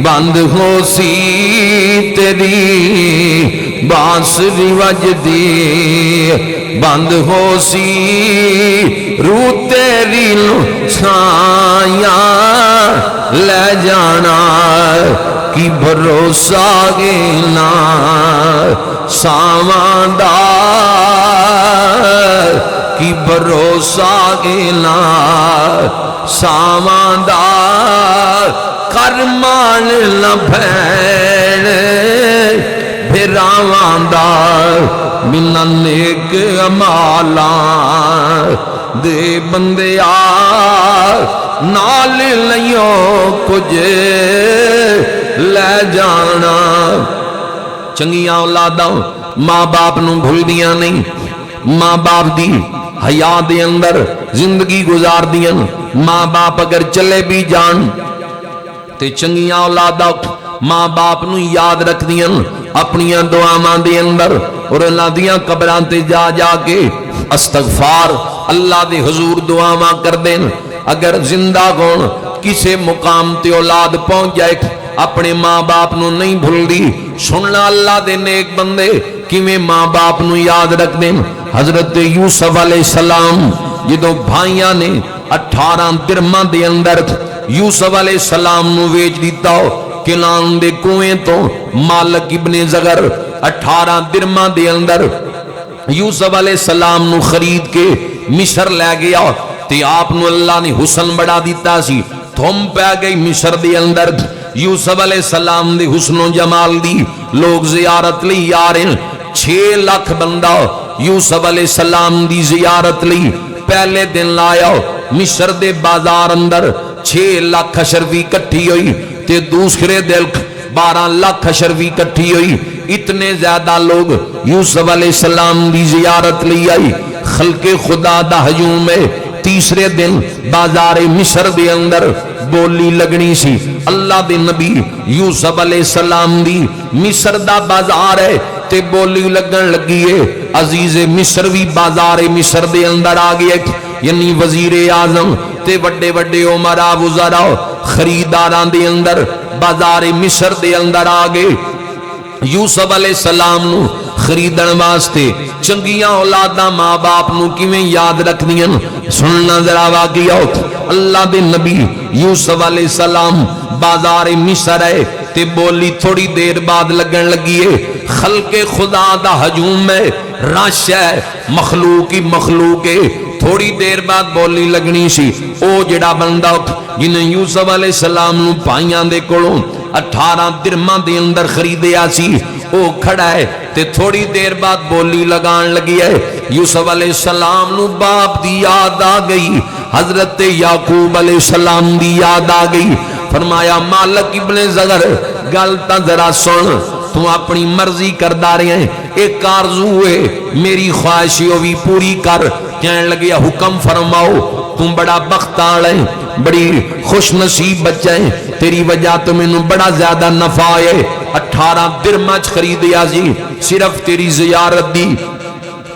بند ہو سی تیری بانسری وجدی بند ہو سی روح تیری چھایاں لے جانا کی بھروسہ گینا ساماندار کی بھروسہ گینا ساماندار کرمان نہ بھین بھراواندار بنا نیک امالاں دے بندیا نال لیوں کچھ لے جانا چنگیاں اولاداں ماں باپ نو بھول دیاں نہیں ماں باپ دی حیا دے اندر زندگی گزار دیاں ماں باپ اگر چلے بھی جان تے چنگیاں اولاداں ماں باپ نو یاد رکھ دیاں اپنیاں دعاواں دے اندر اور اللہ دیاں قبراں تے جا جا کے استغفار اللہ دے حضور دعاواں کر دین اگر زندہ کون کسے مقام تے اولاد پہنچ جائے اپنے ماں باپ نو نہیں بھول دی سننا اللہ دے نیک بندے کیویں ماں باپ نو یاد رکھ دین حضرت یوسف علیہ السلام جدوں بھائیاں نے 18 درہماں دے اندر یوسف علیہ السلام نو ویچ دیتا ہو کنان دے کنویں تو مالک ابن زغر 18 درہماں دے اندر یوسف علیہ السلام نو خرید کے مصر لے گیا تے آپ نو اللہ نے حسن بڑھا دیتا سی تھم پہ گئی مصر دے اندر یوسف علیہ السلام دے حسن و جمال دی لوگ زیارت لی یاریں 6 لاکھ بندہ یوسف علیہ السلام دی زیارت لی پہلے دن لایا مصر دے بازار اندر 6 لاکھ اشرفی کٹھی ہوئی تے دوسرے دل 12 لاکھ اشرفی کٹھی ہوئی اتنے زیادہ لوگ یوسف علیہ السلام دی زیارت لی آئی خلق خدا دا ہجوم ہے تیسرے دن بازار مصر دے اندر بولی لگنی سی اللہ دے نبی یوسف علیہ السلام دی مصر دا بازار ہے تے بولی لگن لگی ہے عزیز مصر بھی بازار مصر دے اندر آگئے یعنی وزیر اعظم تے وڈے وڈے عمرہ وزراء خریداران دے اندر بازار مصر دے اندر آگئے یوسف علیہ السلام نو خریدن واسطے چنگیاں اولاداں ماں باپ نو کیویں یاد رکھ دیاں سننا ذرا واقعہ اللہ دے نبی یوسف علیہ السلام بازار مصر ہے تے بولی تھوڑی دیر بعد لگن لگی ہے خلق خدا دا ہجوم ہے رش ہے مخلوق ہی مخلوق ہے تھوڑی دیر بعد بولی لگنی سی او جڑا بندہ جنہیں یوسف علیہ السلام نو پائیاں دے کولوں 18 درہماں دے اندر خریدیا سی او کھڑا ہے تے تھوڑی دیر بعد بولی لگان لگی ہے یوسف علیہ السلام نو باپ دی یاد آ گئی حضرت یعقوب علیہ السلام دی یاد آ گئی فرمایا مالک ابن زغر گل تا ذرا سن تو اپنی مرضی کردہ رہے ہیں ایک آرزو ہے میری خواہشی ہوئی پوری کر کہنے لگے حکم فرماؤ تم بڑا بخت آڑے بڑی خوش نصیب بچے ہیں تیری وجہ تو میں نے بڑا زیادہ نفع ہے 18 درہمچ خریدیا جی صرف تیری زیارت دی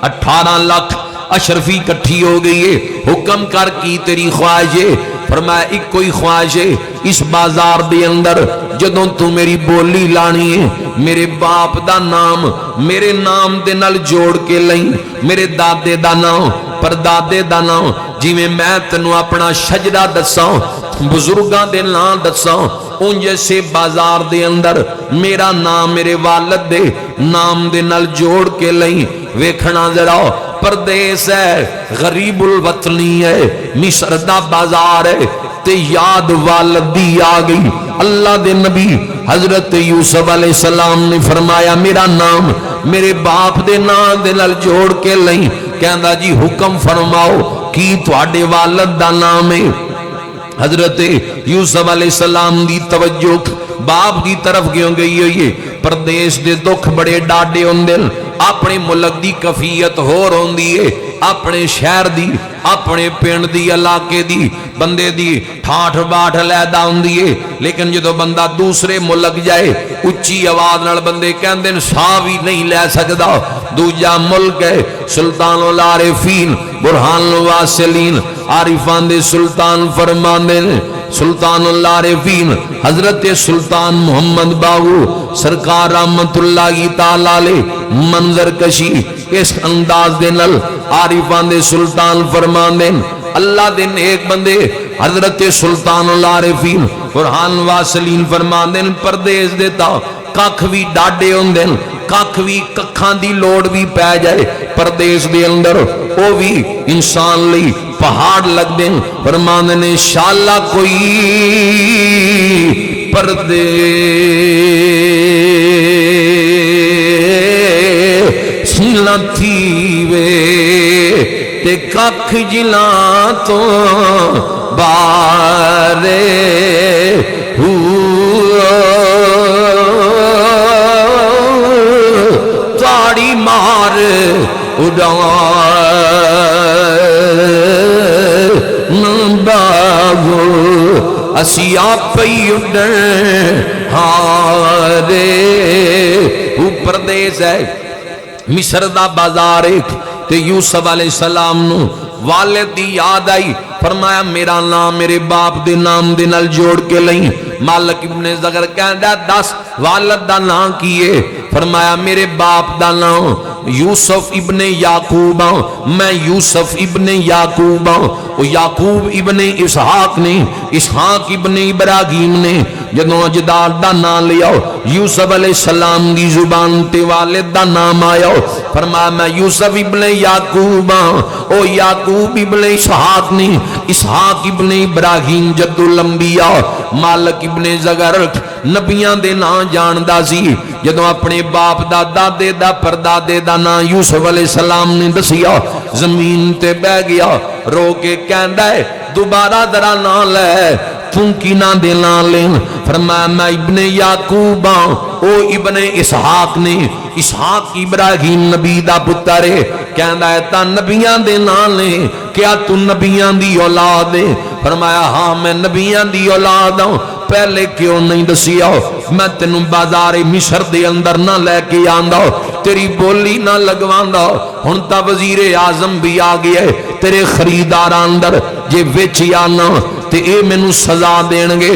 18 لاکھ اشرفی کٹھی ہو گئی ہے حکم کر کی تیری خواہش ہے فرمایا ایک کوئی خواہش ہے اس بازار دے اندر جدوں تو میری بولی لانی ہے میرے باپ دا نام میرے نام دے نال جوڑ کے لئیں میرے دادے دا نام پر دادے دا نام جی میں تنو اپنا شجرہ دساں بزرگاں دے نام دساں ان جیسے بازار دے اندر میرا نام میرے والد دے نام دے نال جوڑ کے لئیں ویکھنا ذرا پردیس ہے غریب الوطنی ہے مصر دا بازار ہے تے یاد والدی آ گئی اللہ دے نبی حضرت یوسف علیہ السلام نے فرمایا میرا نام میرے باپ دے نام دے نال جوڑ کے لئیں کہندا جی حکم فرماؤ کی تواڈے والد دا نام ہے حضرت یوسف علیہ السلام دی توجہ باپ دی طرف کیوں گئی ہوئی ہے پردیس دے دکھ بڑے ڈاڈے ہوندے اپنے ملک دی کفیت ہو روندی ہے، اپنے شہر دی، اپنے پنڈ دی، علاقے دی، بندے دی ٹھاٹھ باٹھ لیدہ ہوندی ہے، لیکن جدو بندہ دوسرے ملک جائے اچھی آواز نال بندے کہندے ساہ بھی نہیں لے سکدا۔ دوجا ملک ہے سلطان العارفین برہان الواصلین، عارفان دے سلطان فرماندے نے، سلطان العارفین حضرت سلطان محمد باغو سرکار رحمت اللہ تعالی علیہ منظر کشی اس انداز دے نل عارفان دے سلطان فرماندے اللہ دے نیک بندے حضرت سلطان العارفین برہان الواصلین فرماندے پردیس دیتا ککھ بھی ڈاڈے ہوندے، ککھ بھی ککھاں دی لوڑ بھی پہ جائے پردیس دے اندر او بھی انسان لئی پہاڑ لگ دیں۔ فرماندے نے شالا کوئی پردیس نہ تھی وے تے ککھ جلاں تو بارے تاڑی مار باغو اسی آپ ہی اڈن ہارے۔ اوپر دیس ہے مصر دا بازار تے یوسف علیہ السلام نو والد دی یاد آئی، فرمایا میرا نام میرے باپ دے نام دے نال جوڑ کے لئیں۔ مالک ابن زغر کہندہ 10 والد دا نام کیے، فرمایا میرے باپ دا نام یوسف ابن یعقوب، میں یوسف ابن یعقوب، یعقوب ابن اسحاق نے، اسحاق ابن ابراہیم نے جدوں اجداد دا نام لیا یوسف علیہ السلام دی زبان تے والد دا نام آیا، فرمایا میں یوسف ابن یعقوب او یعقوب ابن اسحاق نے، اسحاق ابن ابراہیم جد الانبیاء۔ مالک ابن زغر نبیاں دے نام جاندا سی، جدوں اپنے باپ دا دادے دا پردادے دا نام یوسف علیہ السلام نے دسیا زمین تے بہ گیا، رو کے کہندا ہے دوبارہ ذرا نام لے، توں کی نام دے نام لین؟ فرمایا میں ابن یعقوب او ابن اسحاق نے، اسحاق ابراہیم نبی دا پتر ہے، کہندا ہے تا نبیاں دے نام لے، کیا تو نبیاں دی اولاد ہے؟ فرمایا ہاں میں نبیاں دی اولاد ہوں، پہلے کیوں نہیں دسیا؟ میں تینوں بازار مصر دے اندر نہ لے کے آندا، تیری بولی نہ لگواندا، ہن تا وزیر اعظم بھی آ گیا ہے، تیرے خریدار اندر جے وچ آنا تے اے مینوں سزا دین گے۔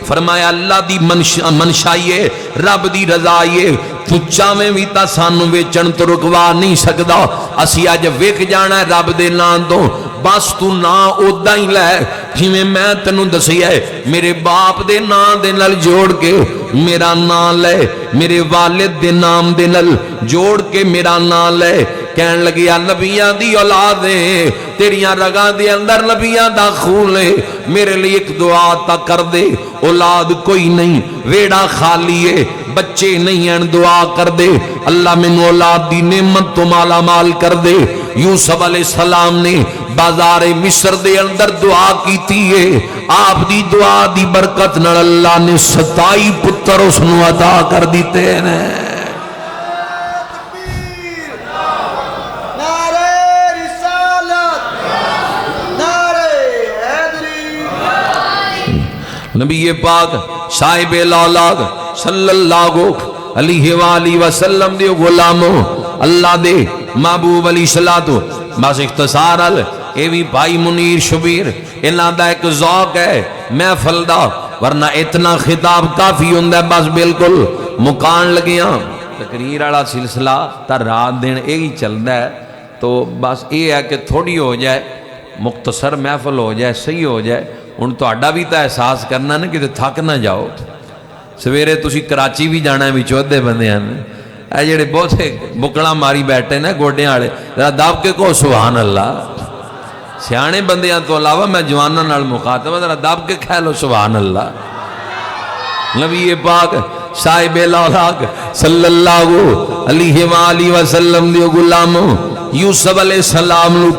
فرمایا اللہ دی منشائیے رب دی رضائیے، تو چاہویں بھی تا سانو ویچن تو رکوا نہیں سکدا، اسی اج ویکھ جانا ہے رب دے نام تو، بس تو نا اودا ہی لے جویں میں تینوں دسیا ہے، میرے باپ دے نام دے نال جوڑ کے میرا نام لے، میرے والد دے نام دے نال جوڑ کے میرا نام لے۔ کہن لگیا نبیاں دی اولاد ہے، تیریاں رگاں دے اندر نبیاں دا خون ہے، میرے لیے ایک دعا تا کر دے، اولاد کوئی نہیں، ویڑا خالی ہے، بچے نہیں ہیں، دعا کر دے اللہ میں اولاد دی نعمت تو مالا مال کر دے۔ یوسف علیہ السلام نے بازار مصر دے اندر دعا کی تھی ہے، آپ دی دعا دی برکت نال اللہ نے 27 پتر اس نو عطا کر دیتے ہیں۔ نبی پاک صاحب الاولاد صلی اللہ علیہ وآلہ وسلم دے غلاموں اللہ دے محبوب علیہ السلام، بس اختصار اے بھی بھائی منیر شبیر انہاں دا ایک ذوق ہے محفل دا، ورنہ اتنا خطاب کافی ہوندہ ہے، بس بالکل مکان لگیاں تقریر والا سلسلہ تا رات دن یہی چلتا ہے، تو بس یہ ہے کہ تھوڑی ہو جائے مختصر محفل ہو جائے صحیح ہو جائے۔ ہن تہاڈا بھی تو احساس کرنا نا کہ تھک نہ جاؤ، سویرے تسی کراچی بھی جانا ہے، وچودے بندے ہیں اے جڑے بہت بکڑا ماری بیٹھے نا گوڈیاں والے، ذرا دب کے کہو سبحان اللہ۔ سیانے بندیاں تو علاوہ میں جواناں نال مخاطب ہاں، ذرا دب کے کہہ لو سبحان اللہ۔ نبی پاک صاحب الاولاد صلی اللہ علیہ وآلہ وسلم دے غلاموں یوسف علیہ السلام نو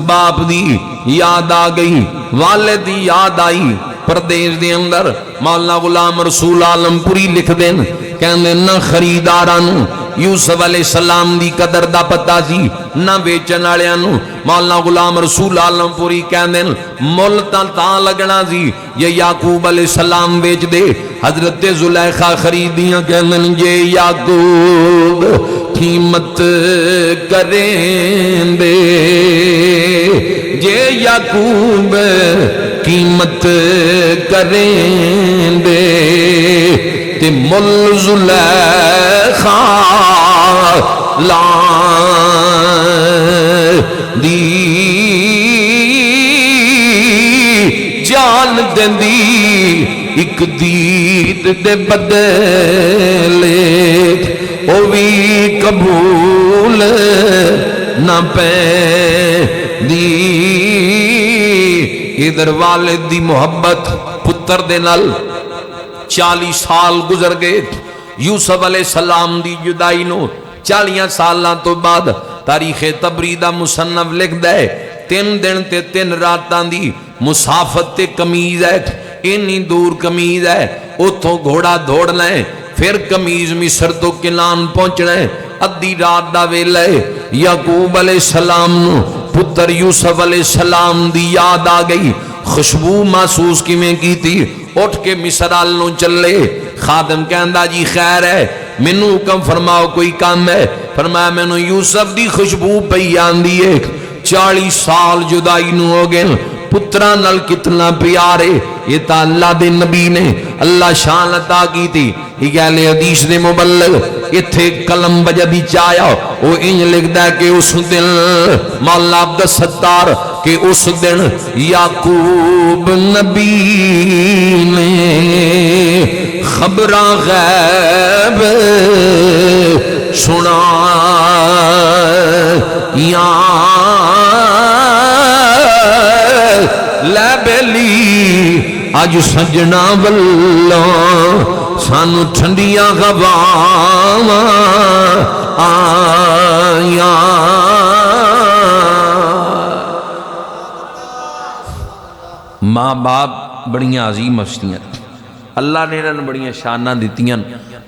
باپ دی یاد آ گئی، والد دی یاد آئی، پردیس دے اندر مولانا غلام رسول عالم پوری لکھ دین، کہندے نہ خریداراں نو یوسف علیہ السلام دی قدر دا پتہ سی نہ ویچن والےاں نوں مولانا غلام رسول عالم پوری کہندے مل تاں لگنا سی یہ یعقوب علیہ السلام ویچ دے حضرت زلیخا خریدیاں کہندے جے یعقوب قیمت کریں دے جے یعقوب قیمت کریں دے تے مل زلیخا لان دی جان دندی ایک دید دے بدلے او بھی قبول نہ پیندی ادھر والد دی محبت پتر دے نال 40 سال گزر گئے یوسف علیہ السلام دی جدائی نو 40 سالاں تو بعد تاریخ تبری دا مصنف لکھ دے 3 دن تے 3 راتاں دی مسافت تے کمیز ہے اینی دور کمیز ہے اتھوں گھوڑا دوڑنا ہے پھر کمیز مصر تو کنان پہنچنا ہے ادھی رات دا ویلا ہے یعقوب علیہ السلام نو پتر یوسف علیہ السلام دی یاد آ گئی خوشبو محسوس کی میں کی تھی اٹھ کے مصر آلوں چلے خادم کہندا جی خیر ہے منو حکم فرماؤ کوئی کام ہے فرمایا میں نو یوسف دی خوشبو پئی آندی ہے 40 سال جدائی نو ہو گئے پترہ نل کتنا پیارے یہ تا اللہ دے نبی نے اللہ شان عطا کی تھی یہ گہلے حدیث دے مبلغ اتھے قلم بجدی چایا وہ انج لکھ دا کہ اس دن مولا عبد الستار کہ اس دن یعقوب نبی نے خبراں غیب سنا یا لے بیلی آج سجنا واللہ سانو ٹھنڈیاں غواواں آیا ماں باپ بڑیاں عظیم ہستیاں اللہ نے انہوں نے بڑیاں شاناں دیتیاں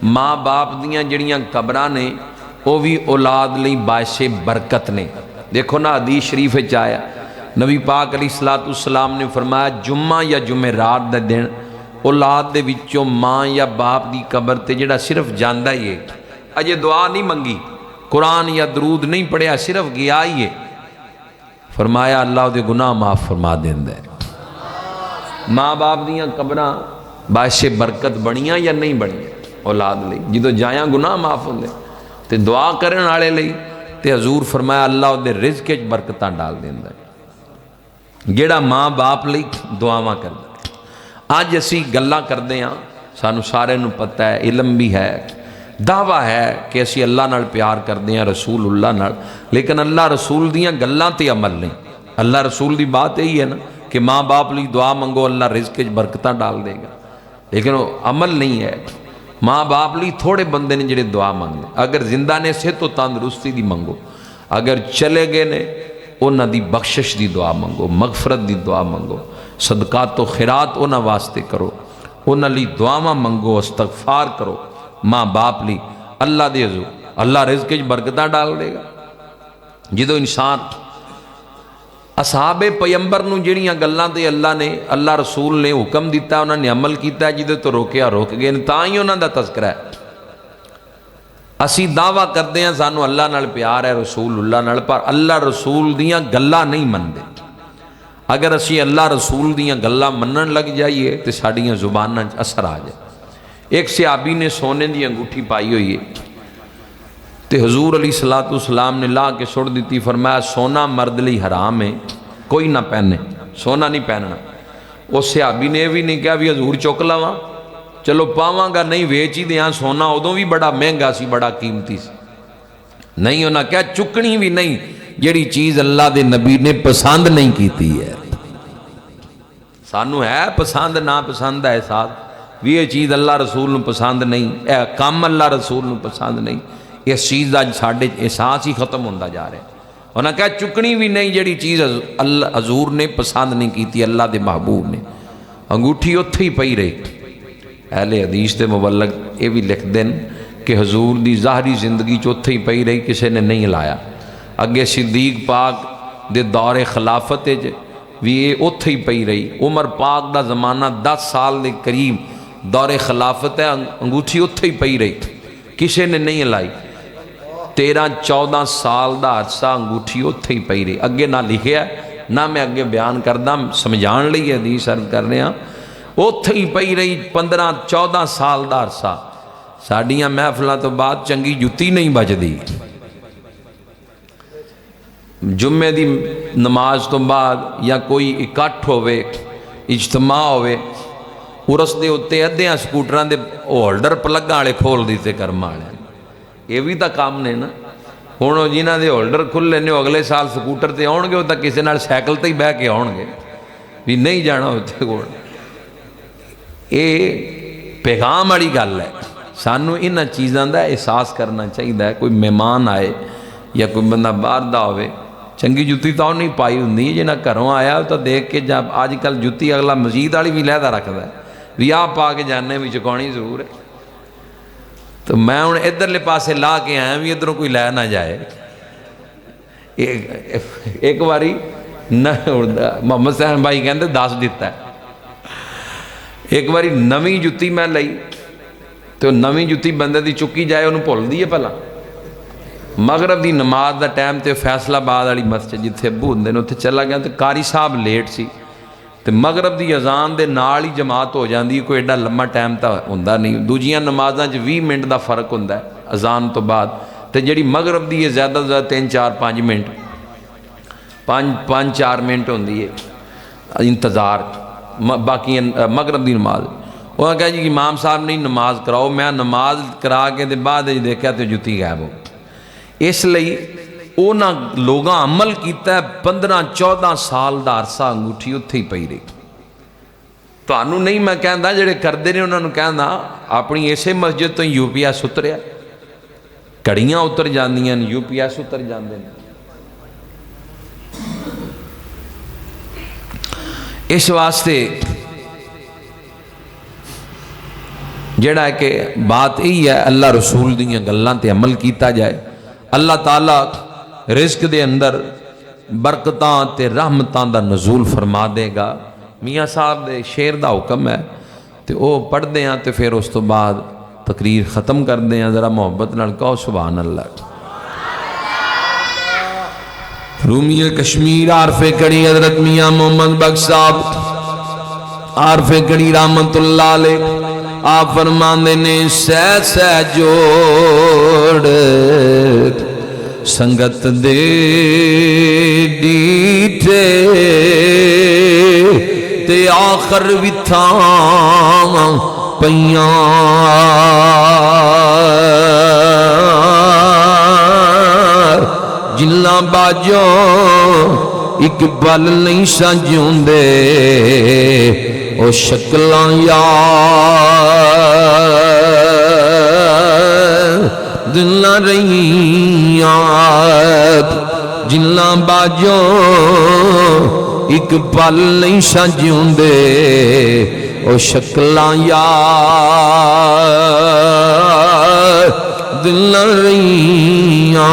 ماں باپ دیاں جڑیاں قبراں نے وہ بھی اولاد لئی باعث برکت نے دیکھو نا حدیث شریف آیا نبی پاک علیہ السلام نے فرمایا جمعہ یا جمعرات دے دن اولاد دے وچوں ماں یا باپ دی قبر تے جڑا صرف جاندہ ہی ہے اجے دعا نہیں منگی قرآن یا درود نہیں پڑھیا صرف گیا ہی ہے فرمایا اللہ دے گناہ معاف فرما دیندہ ہے ماں باپ دیاں قبراں باعث برکت بڑیاں یا نہیں بڑیاں اولاد لئی جدو جایاں گناہ معاف ہوندے تے دعا کرن والے لئی تے حضور فرمایا اللہ دے رزق وچ برکتاں ڈال دیندہ ہے جیڑا ماں باپ لئی دعاواں کردا آج اسی گلاں کردے ہاں سانو سارے نو پتہ ہے علم بھی ہے دعویٰ ہے کہ اسی اللہ نال پیار کردے ہیں رسول اللہ نال لیکن اللہ رسول دیاں گلاں تے عمل نہیں اللہ رسول دی بات یہی ہے نا کہ ماں باپ لئی دعا منگو اللہ رزق وچ برکتاں ڈال دے گا لیکن وہ عمل نہیں ہے ماں باپ لئی تھوڑے بندے نے جڑے دعا منگے اگر زندہ نے صحت و تندرستی دی منگو اگر چلے گئے نے انہاں دی بخشش دی دعا منگو مغفرت دی دعا منگو صدقات و خیرات انہاں واسطے کرو انہاں لی دعاواں منگو استغفار کرو ماں باپ لی اللہ دے حضور اللہ رزق وچ برکتاں ڈال دے گا جدو انسان اصحاب پیمبر نو جڑیاں گلاں تے اللہ نے اللہ رسول نے حکم دیتا انہاں نے عمل کیتا ہے جدے تو روکیا روک گئے تاں ہی انہاں دا تذکرہ ہے اسی دعویٰ کردے ہیں سانو اللہ نال پیار ہے رسول اللہ نال پر اللہ رسول دیاں گلاں نہیں مندے اگر اسی اللہ رسول دیاں گلاں منن لگ جائیے تو ساڑیاں زباناں اثر آ جائے ایک صحابی نے سونے دی انگوٹھی پائی ہوئی ہے تے حضور علیہ السلام نے لا کے سڑ دیتی فرمایا سونا مرد لی حرام ہے کوئی نہ پہنے سونا نہیں پہننا اس صحابی نے بھی نہیں کہا بھی حضور چک لواں چلو پاواں گا نہیں ویچ ہی دیاں سونا ادوں بھی بڑا مہنگا سی بڑا قیمتی سی نہیں انہاں کہا چکنی بھی نہیں جڑی چیز اللہ دے نبی نے پسند نہیں کیتی ہے سانو ہے پسند نہ پسند ہے ساتھ بھی یہ چیز اللہ رسول نو پسند نہیں اے کام اللہ رسول نو پسند نہیں اس چیز دا ساڈے احساس ہی ختم ہوندہ جا رہے ہیں انہاں کہا چکنی بھی نہیں جڑی چیز حضور نے پسند نہیں کیتی اللہ دے محبوب نے انگوٹھی اتھے ہی پئی رہی اہل حدیث دے مبلغ یہ بھی لکھ دیں کہ حضور دی ظاہری زندگی چوتھے ہی پئی رہی، کسے نے نہیں لایا۔ اگے صدیق پاک دے دور خلافت بھی یہ اوتھے ہی پئی رہی۔ عمر پاک دا زمانہ 10 سال دے قریب دور خلافت ہے، انگوٹھی اوتھے ہی پئی رہی، کسے نے نہیں لائی۔ 13-14 سال دا عرصہ انگوٹھی اوتھے ہی پئی رہی، اگے نہ لکھیا نہ میں اگے بیان کردہ، سمجھان لئی حدیث عرض کر رہے ہیں، اوتھے ہی پئی رہی 15-14 سال دا عرصہ۔ ساڈیاں محفلاں تو بعد چنگی جتی نہیں بجدی، جمعے دی نماز تو بعد یا کوئی اکٹھ ہوئے، اجتماع ہوئے، ارس دے اتے ادھیاں سکوٹران دے ہولڈر پلگاں والے کھول دیتے کرم والے، یہ بھی تا کام نے نا۔ ہوں جنہاں دے ہولڈر کھلے نے اگلے سال سکوٹر تے آؤ گے، وہ تو کسی نال سائیکل تے ہی بہ کے آؤ گے، بھی نہیں جانا اتنے کول۔ یہ پیغام والی گل ہے، سانو انہاں چیزاں دا احساس کرنا چاہیے۔ کوئی مہمان آئے یا کوئی بندہ باہر دا ہوئے، چنگی جتی تو نہیں پائی ہوندی، جنہاں گھروں آیا تو دیکھ کے جب آج کل جتی اگلا مزید والی بھی لہدا رکھدا ہے، بھی آپ پا کے جانے بھی چکانی ضرور ہے۔ تو میں ہوں ادھرلے پاسے لا کے آیا بھی ادھروں کوئی لے نہ جائے۔ ایک باری محمد حسین بھائی کہندے 10 دیتا ہے، ایک باری نویں جتی میں لئی تو نویں جتی بندے دی چکی جائے انہوں بھول دیئے پہلا۔ مغرب دی نماز دا ٹائم تے فیصلہ آباد والی مسجد جتھے ابو ہوندے نے اتھے چلا گیا، تو قاری صاحب لیٹ سی، تو مغرب دی اذان دے نال ہی جماعت ہو جاندی، کوئی ایڈا لمبا ٹائم تا ہوندا نہیں، دوجیاں نمازاں 20 منٹ دا فرق ہوندا ہے اذان تو بعد، تے جڑی مغرب دی ہے زیادہ سے زیادہ 3-4-5 منٹ 5-4 منٹ ہوندی ہے انتظار، باقی مغرب دی نماز۔ وہ کہا جی امام صاحب نہیں نماز کراؤ، میں نماز کرا کے دے بعد دیکھا تو جتی غائب ہو۔ اس لئی اونا لوگاں عمل کیتا ہے، 15-14 سال دا عرصہ انگوٹھی اتھے ہی پئی رہی۔ تو انہوں نہیں میں کہندا جڑے کردے نے انہوں نے کہندا اپنی ایسے مسجد تو یو پی ایس اتریا، کڑیاں Uttar جاندیاں U P S Uttar جاندے ہیں۔ اس واسطے جڑا ہے کہ بات یہی ہے اللہ رسول دیاں گلاں تے عمل کیتا جائے، اللہ تعالیٰ رزق دے اندر برکتاں تے رحمتاں دا نزول فرما دے گا۔ میاں صاحب دے شعر دا حکم ہے تے او پڑھ دے ہیں تے پھر اس تو بعد تقریر ختم کر دے ہیں، ذرا محبت نال کہو سبحان اللہ۔ رومی کشمیر عارف کڑی حضرت میاں محمد بخش صاحب عارف کڑی رحمت اللہ علیہ، آپ فرماندے نے سہ سہ جوڑ سنگت دے ڈیٹھے تے آخر وتھاں پیاں جلنا باجوں ایک بل نہیں سجوں دے او شکلاں دل نہ رہیاں جلنا باجوں ایک پل نہیں سجوں دے او شکلاں دل نہ رہیاں۔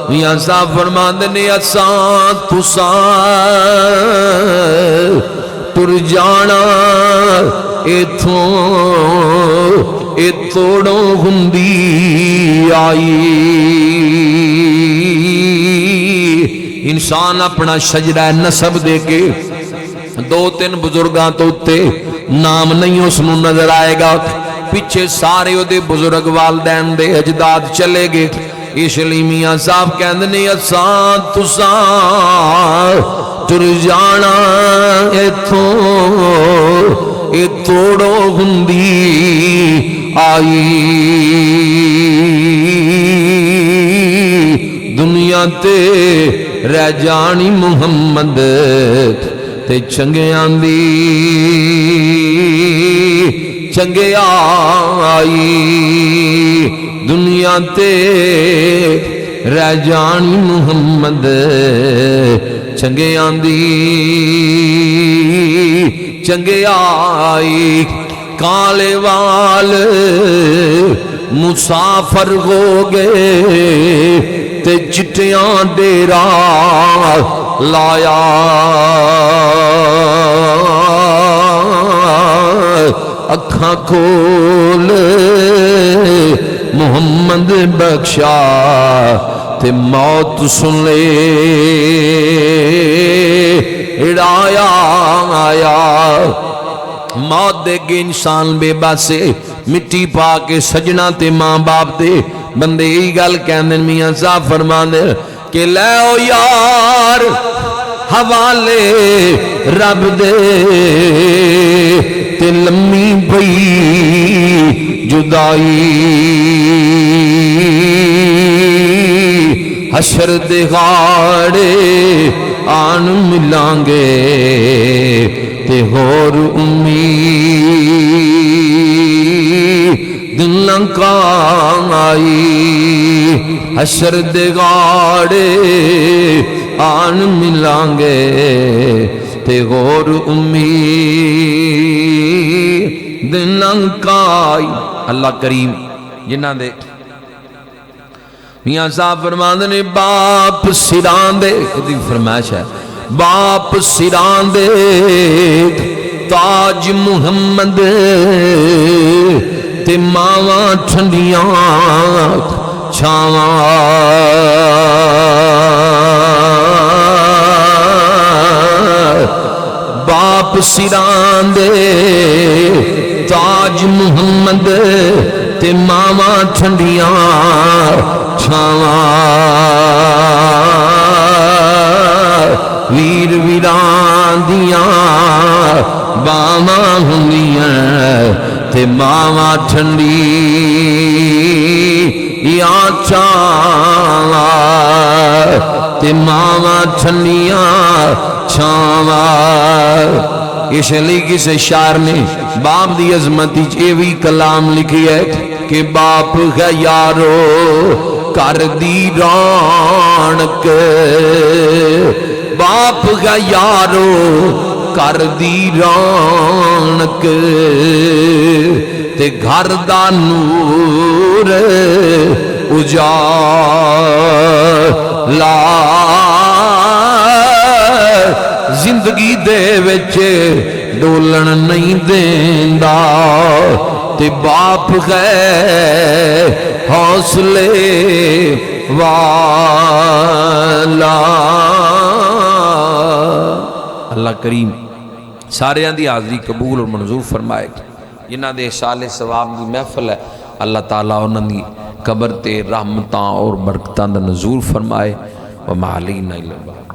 میاں صاحب فرماندے نے اساں تساں تر جانا ایتھوں اے توڑوں ہندی آئی۔ انسان اپنا شجرہ نسب دے کے 2-3 بزرگاں تو تے نام نہیں اس نو نظر آئے گا، پیچھے سارے او دے بزرگ والدین دے اجداد چلے گے۔ اس لیے میاں صاحب کہندے نے اساں تساں تر جانا ایتھوں اے توڑو ہندی آئی۔ دنیا تے رہ جانی محمد تے چنگیاں دی چنگیا آئی۔ دنیا تے رہ جانی محمد چنگیاں دی چنگیا آئی۔ کالے وال مسافر ہو گئے تے چٹیاں ڈیرا لایا اکھاں کھول محمد بخشا تے موت سن لے اڑایا آیا موت دے گے انسان بے باسے مٹی پا کے سجنا تے ماں باپ دے بندے ہی گل کہندے میاں صاحب فرماندے کہ لے او یار حوالے رب دے تے لمی پئی جدائی حشر دے غاڑے آن ملان گے تے ہور امید نہ آئی حشر دے غاڑے آن ملان گے تے غور امید نہ آئی اللہ کریم جنہاں دے میاں صاحب فرماندے نے باپ سران دے کدی فرمائش ہے باپ سران دے تاج محمد تے ماواں ٹھنڈیاں چھاواں باپ سران دے تاج محمد تے ماواں ٹھنڈیاں چھاواں ویر ویران دیاں باواں ہوندیاں تے ماواں ٹھنڈی یا چھاواں تے ماواں ٹھنڈیاں چھاواں اس لیے کسی شاعر نے باپ دی عظمتی یہ بھی کلام لکھی ہے کہ باپ ہے یارو کر دی رونق باپ ہے یارو کر دی رونق تے گھر دا نور اجالا زندگی دے وچ ڈولن نہیں دیندا تے باپ ہے حوصلے والا اللہ کریم سارے دی حاضری قبول اور منظور فرمائے جنہاں دے سال ثواب دی محفل ہے اللہ تعالیٰ انہاں دی قبر تے رحمتاں اور برکتاں دا نزول فرمائے وما علینا الا البلاغ